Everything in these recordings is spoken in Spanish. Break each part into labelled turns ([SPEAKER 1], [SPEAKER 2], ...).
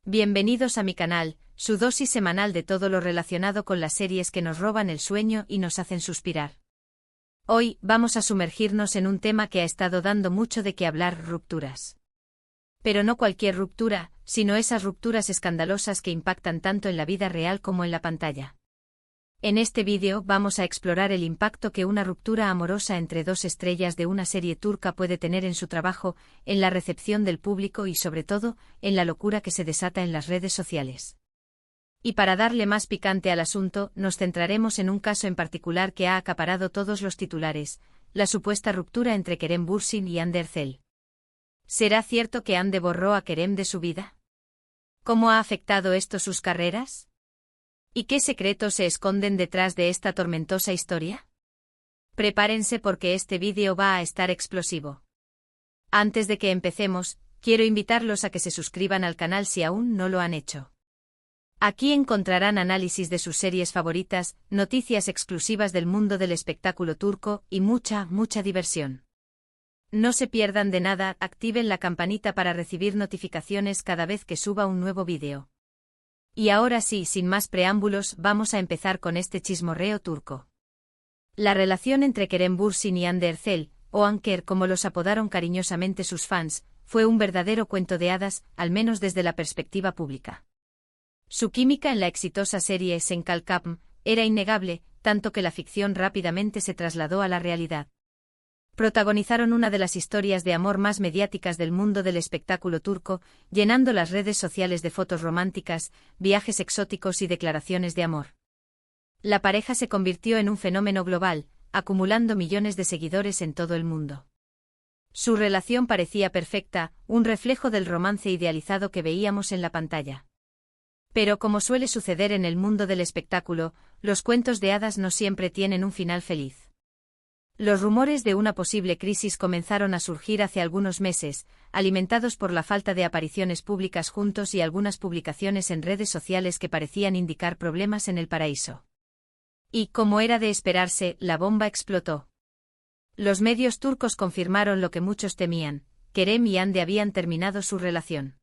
[SPEAKER 1] Bienvenidos a mi canal, su dosis semanal de todo lo relacionado con las series que nos roban el sueño y nos hacen suspirar. Hoy vamos a sumergirnos en un tema que ha estado dando mucho de qué hablar: rupturas. Pero no cualquier ruptura, sino esas rupturas escandalosas que impactan tanto en la vida real como en la pantalla. En este vídeo vamos a explorar el impacto que una ruptura amorosa entre dos estrellas de una serie turca puede tener en su trabajo, en la recepción del público y sobre todo, en la locura que se desata en las redes sociales. Y para darle más picante al asunto, nos centraremos en un caso en particular que ha acaparado todos los titulares: la supuesta ruptura entre Kerem Bürsin y Hande Erçel. ¿Será cierto que Hande borró a Kerem de su vida? ¿Cómo ha afectado esto sus carreras? ¿Y qué secretos se esconden detrás de esta tormentosa historia? Prepárense porque este vídeo va a estar explosivo. Antes de que empecemos, quiero invitarlos a que se suscriban al canal si aún no lo han hecho. Aquí encontrarán análisis de sus series favoritas, noticias exclusivas del mundo del espectáculo turco y mucha diversión. No se pierdan de nada, activen la campanita para recibir notificaciones cada vez que suba un nuevo vídeo. Y ahora sí, sin más preámbulos, vamos a empezar con este chismorreo turco. La relación entre Kerem Bürsin y Hande Erçel, o Anker como los apodaron cariñosamente sus fans, fue un verdadero cuento de hadas, al menos desde la perspectiva pública. Su química en la exitosa serie Sen Kalkapm era innegable, tanto que la ficción rápidamente se trasladó a la realidad. Protagonizaron una de las historias de amor más mediáticas del mundo del espectáculo turco, llenando las redes sociales de fotos románticas, viajes exóticos y declaraciones de amor. La pareja se convirtió en un fenómeno global, acumulando millones de seguidores en todo el mundo. Su relación parecía perfecta, un reflejo del romance idealizado que veíamos en la pantalla. Pero como suele suceder en el mundo del espectáculo, los cuentos de hadas no siempre tienen un final feliz. Los rumores de una posible crisis comenzaron a surgir hace algunos meses, alimentados por la falta de apariciones públicas juntos y algunas publicaciones en redes sociales que parecían indicar problemas en el paraíso. Y, como era de esperarse, la bomba explotó. Los medios turcos confirmaron lo que muchos temían: Kerem y Hande habían terminado su relación.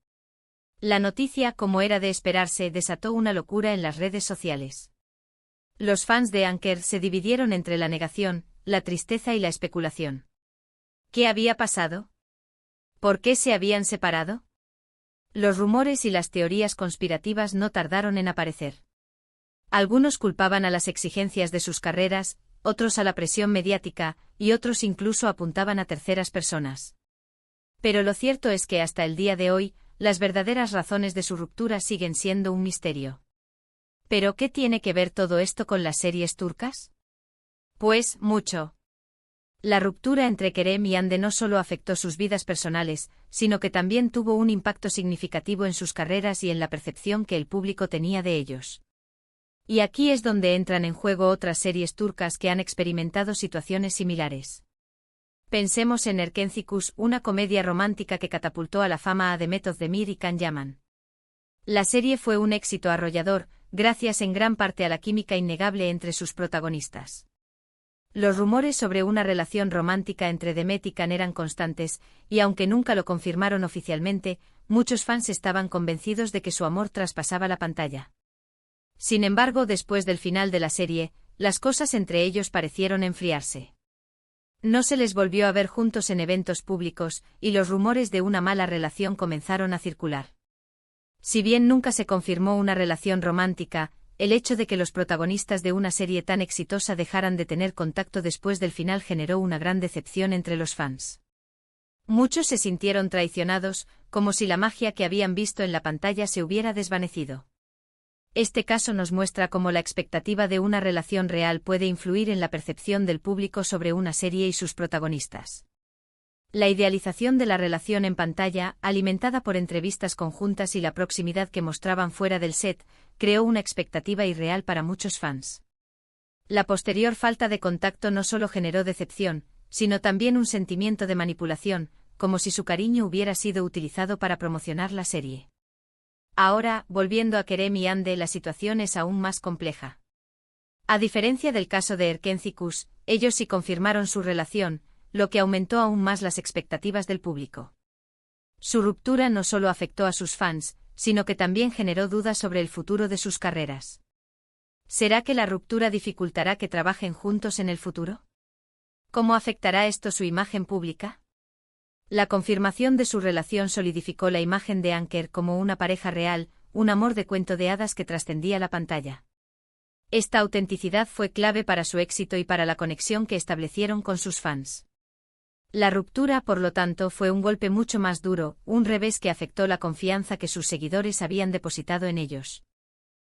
[SPEAKER 1] La noticia, como era de esperarse, desató una locura en las redes sociales. Los fans de Anker se dividieron entre la negación, la tristeza y la especulación. ¿Qué había pasado? ¿Por qué se habían separado? Los rumores y las teorías conspirativas no tardaron en aparecer. Algunos culpaban a las exigencias de sus carreras, otros a la presión mediática, y otros incluso apuntaban a terceras personas. Pero lo cierto es que hasta el día de hoy, las verdaderas razones de su ruptura siguen siendo un misterio. ¿Pero qué tiene que ver todo esto con las series turcas? Pues, mucho. La ruptura entre Kerem y Hande no solo afectó sus vidas personales, sino que también tuvo un impacto significativo en sus carreras y en la percepción que el público tenía de ellos. Y aquí es donde entran en juego otras series turcas que han experimentado situaciones similares. Pensemos en Erkenci, una comedia romántica que catapultó a la fama a Demet Özdemir y Can Yaman. La serie fue un éxito arrollador, gracias en gran parte a la química innegable entre sus protagonistas. Los rumores sobre una relación romántica entre Demet y Can eran constantes, y aunque nunca lo confirmaron oficialmente, muchos fans estaban convencidos de que su amor traspasaba la pantalla. Sin embargo, después del final de la serie, las cosas entre ellos parecieron enfriarse. No se les volvió a ver juntos en eventos públicos, y los rumores de una mala relación comenzaron a circular. Si bien nunca se confirmó una relación romántica, el hecho de que los protagonistas de una serie tan exitosa dejaran de tener contacto después del final generó una gran decepción entre los fans. Muchos se sintieron traicionados, como si la magia que habían visto en la pantalla se hubiera desvanecido. Este caso nos muestra cómo la expectativa de una relación real puede influir en la percepción del público sobre una serie y sus protagonistas. La idealización de la relación en pantalla, alimentada por entrevistas conjuntas y la proximidad que mostraban fuera del set, creó una expectativa irreal para muchos fans. La posterior falta de contacto no solo generó decepción, sino también un sentimiento de manipulación, como si su cariño hubiera sido utilizado para promocionar la serie. Ahora, volviendo a Kerem y Hande, la situación es aún más compleja. A diferencia del caso de Erkenci, ellos sí confirmaron su relación, lo que aumentó aún más las expectativas del público. Su ruptura no solo afectó a sus fans, sino que también generó dudas sobre el futuro de sus carreras. ¿Será que la ruptura dificultará que trabajen juntos en el futuro? ¿Cómo afectará esto su imagen pública? La confirmación de su relación solidificó la imagen de Anker como una pareja real, un amor de cuento de hadas que trascendía la pantalla. Esta autenticidad fue clave para su éxito y para la conexión que establecieron con sus fans. La ruptura, por lo tanto, fue un golpe mucho más duro, un revés que afectó la confianza que sus seguidores habían depositado en ellos.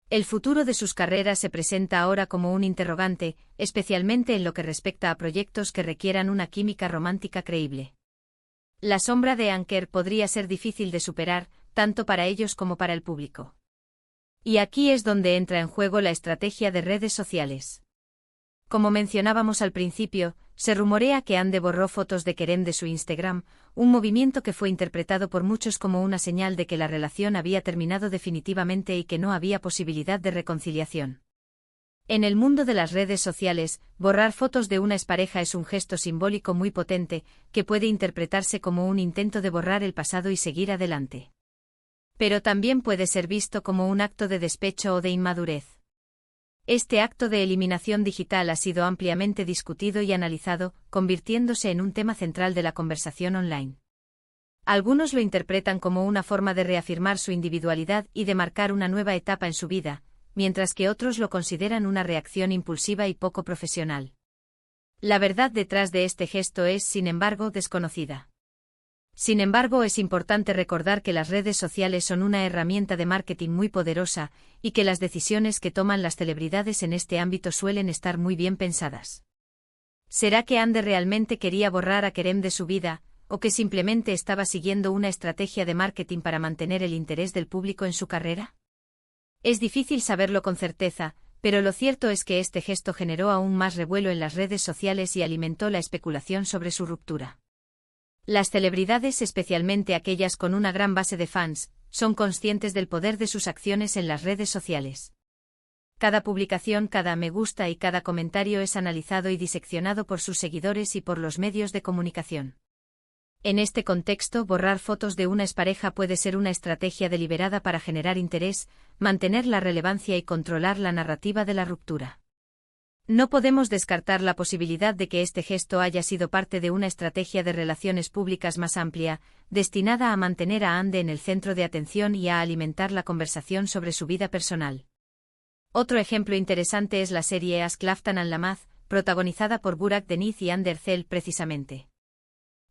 [SPEAKER 1] El futuro de sus carreras se presenta ahora como un interrogante, especialmente en lo que respecta a proyectos que requieran una química romántica creíble. La sombra de Anker podría ser difícil de superar, tanto para ellos como para el público. Y aquí es donde entra en juego la estrategia de redes sociales. Como mencionábamos al principio, se rumorea que Ande borró fotos de Kerem de su Instagram, un movimiento que fue interpretado por muchos como una señal de que la relación había terminado definitivamente y que no había posibilidad de reconciliación. En el mundo de las redes sociales, borrar fotos de una expareja es un gesto simbólico muy potente, que puede interpretarse como un intento de borrar el pasado y seguir adelante. Pero también puede ser visto como un acto de despecho o de inmadurez. Este acto de eliminación digital ha sido ampliamente discutido y analizado, convirtiéndose en un tema central de la conversación online. Algunos lo interpretan como una forma de reafirmar su individualidad y de marcar una nueva etapa en su vida, mientras que otros lo consideran una reacción impulsiva y poco profesional. La verdad detrás de este gesto es, sin embargo, desconocida. Sin embargo, es importante recordar que las redes sociales son una herramienta de marketing muy poderosa, y que las decisiones que toman las celebridades en este ámbito suelen estar muy bien pensadas. ¿Será que Ande realmente quería borrar a Kerem de su vida, o que simplemente estaba siguiendo una estrategia de marketing para mantener el interés del público en su carrera? Es difícil saberlo con certeza, pero lo cierto es que este gesto generó aún más revuelo en las redes sociales y alimentó la especulación sobre su ruptura. Las celebridades, especialmente aquellas con una gran base de fans, son conscientes del poder de sus acciones en las redes sociales. Cada publicación, cada me gusta y cada comentario es analizado y diseccionado por sus seguidores y por los medios de comunicación. En este contexto, borrar fotos de una expareja puede ser una estrategia deliberada para generar interés, mantener la relevancia y controlar la narrativa de la ruptura. No podemos descartar la posibilidad de que este gesto haya sido parte de una estrategia de relaciones públicas más amplia, destinada a mantener a Ande en el centro de atención y a alimentar la conversación sobre su vida personal. Otro ejemplo interesante es la serie Ask Laftan and Lamaz, protagonizada por Burak Deniz y Ander Zel precisamente.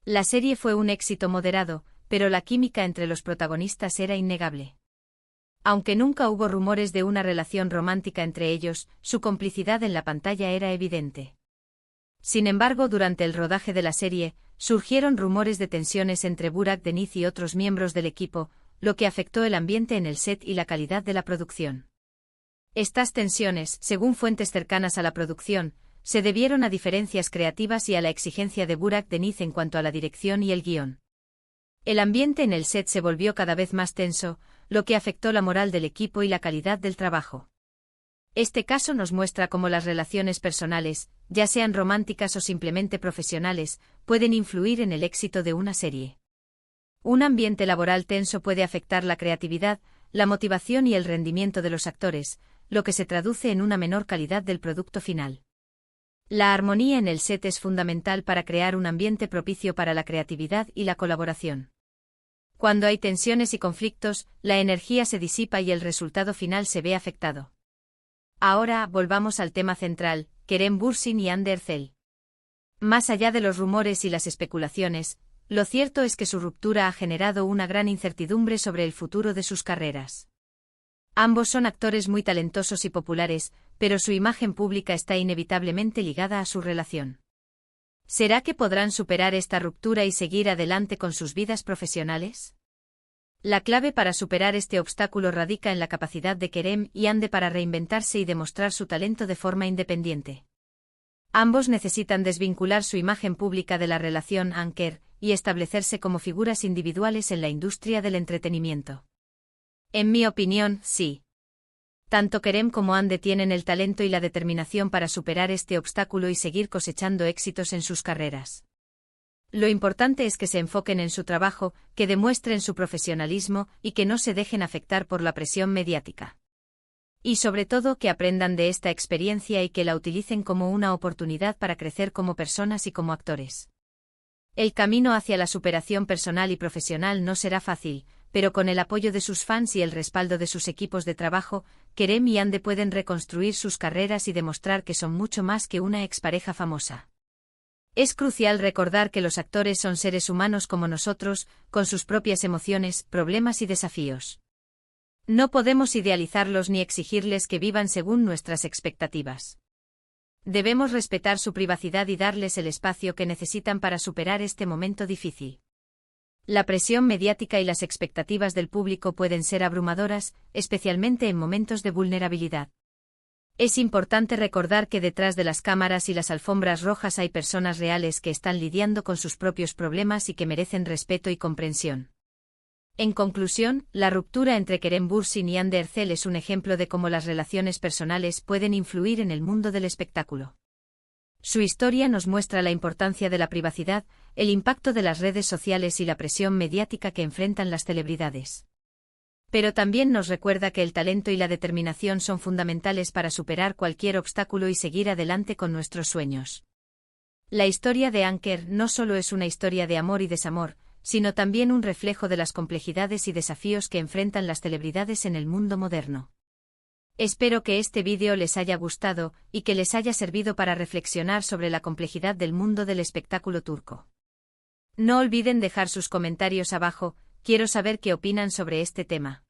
[SPEAKER 1] La serie fue un éxito moderado, pero la química entre los protagonistas era innegable. Aunque nunca hubo rumores de una relación romántica entre ellos, su complicidad en la pantalla era evidente. Sin embargo, durante el rodaje de la serie, surgieron rumores de tensiones entre Burak Deniz y otros miembros del equipo, lo que afectó el ambiente en el set y la calidad de la producción. Estas tensiones, según fuentes cercanas a la producción, se debieron a diferencias creativas y a la exigencia de Burak Deniz en cuanto a la dirección y el guión. El ambiente en el set se volvió cada vez más tenso, lo que afectó la moral del equipo y la calidad del trabajo. Este caso nos muestra cómo las relaciones personales, ya sean románticas o simplemente profesionales, pueden influir en el éxito de una serie. Un ambiente laboral tenso puede afectar la creatividad, la motivación y el rendimiento de los actores, lo que se traduce en una menor calidad del producto final. La armonía en el set es fundamental para crear un ambiente propicio para la creatividad y la colaboración. Cuando hay tensiones y conflictos, la energía se disipa y el resultado final se ve afectado. Ahora, volvamos al tema central, Kerem Bürsin y Ander Zel. Más allá de los rumores y las especulaciones, lo cierto es que su ruptura ha generado una gran incertidumbre sobre el futuro de sus carreras. Ambos son actores muy talentosos y populares, pero su imagen pública está inevitablemente ligada a su relación. ¿Será que podrán superar esta ruptura y seguir adelante con sus vidas profesionales? La clave para superar este obstáculo radica en la capacidad de Kerem y Ande para reinventarse y demostrar su talento de forma independiente. Ambos necesitan desvincular su imagen pública de la relación Anker y establecerse como figuras individuales en la industria del entretenimiento. En mi opinión, sí. Tanto Kerem como Ande tienen el talento y la determinación para superar este obstáculo y seguir cosechando éxitos en sus carreras. Lo importante es que se enfoquen en su trabajo, que demuestren su profesionalismo y que no se dejen afectar por la presión mediática. Y sobre todo que aprendan de esta experiencia y que la utilicen como una oportunidad para crecer como personas y como actores. El camino hacia la superación personal y profesional no será fácil, pero con el apoyo de sus fans y el respaldo de sus equipos de trabajo, Kerem y Hande pueden reconstruir sus carreras y demostrar que son mucho más que una expareja famosa. Es crucial recordar que los actores son seres humanos como nosotros, con sus propias emociones, problemas y desafíos. No podemos idealizarlos ni exigirles que vivan según nuestras expectativas. Debemos respetar su privacidad y darles el espacio que necesitan para superar este momento difícil. La presión mediática y las expectativas del público pueden ser abrumadoras, especialmente en momentos de vulnerabilidad. Es importante recordar que detrás de las cámaras y las alfombras rojas hay personas reales que están lidiando con sus propios problemas y que merecen respeto y comprensión. En conclusión, la ruptura entre Kerem Bürsin y Hande Erçel es un ejemplo de cómo las relaciones personales pueden influir en el mundo del espectáculo. Su historia nos muestra la importancia de la privacidad, el impacto de las redes sociales y la presión mediática que enfrentan las celebridades. Pero también nos recuerda que el talento y la determinación son fundamentales para superar cualquier obstáculo y seguir adelante con nuestros sueños. La historia de Anker no solo es una historia de amor y desamor, sino también un reflejo de las complejidades y desafíos que enfrentan las celebridades en el mundo moderno. Espero que este vídeo les haya gustado y que les haya servido para reflexionar sobre la complejidad del mundo del espectáculo turco. No olviden dejar sus comentarios abajo, quiero saber qué opinan sobre este tema.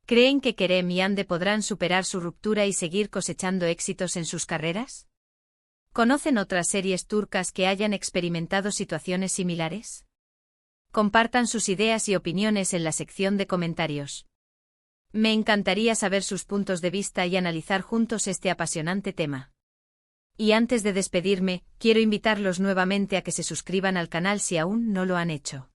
[SPEAKER 1] ¿Creen que Kerem y Hande podrán superar su ruptura y seguir cosechando éxitos en sus carreras? ¿Conocen otras series turcas que hayan experimentado situaciones similares? Compartan sus ideas y opiniones en la sección de comentarios. Me encantaría saber sus puntos de vista y analizar juntos este apasionante tema. Y antes de despedirme, quiero invitarlos nuevamente a que se suscriban al canal si aún no lo han hecho.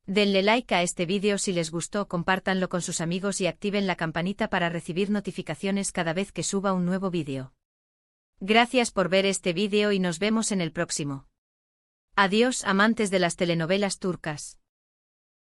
[SPEAKER 1] Denle like a este vídeo si les gustó, compártanlo con sus amigos y activen la campanita para recibir notificaciones cada vez que suba un nuevo vídeo. Gracias por ver este vídeo y nos vemos en el próximo. Adiós, amantes de las telenovelas turcas.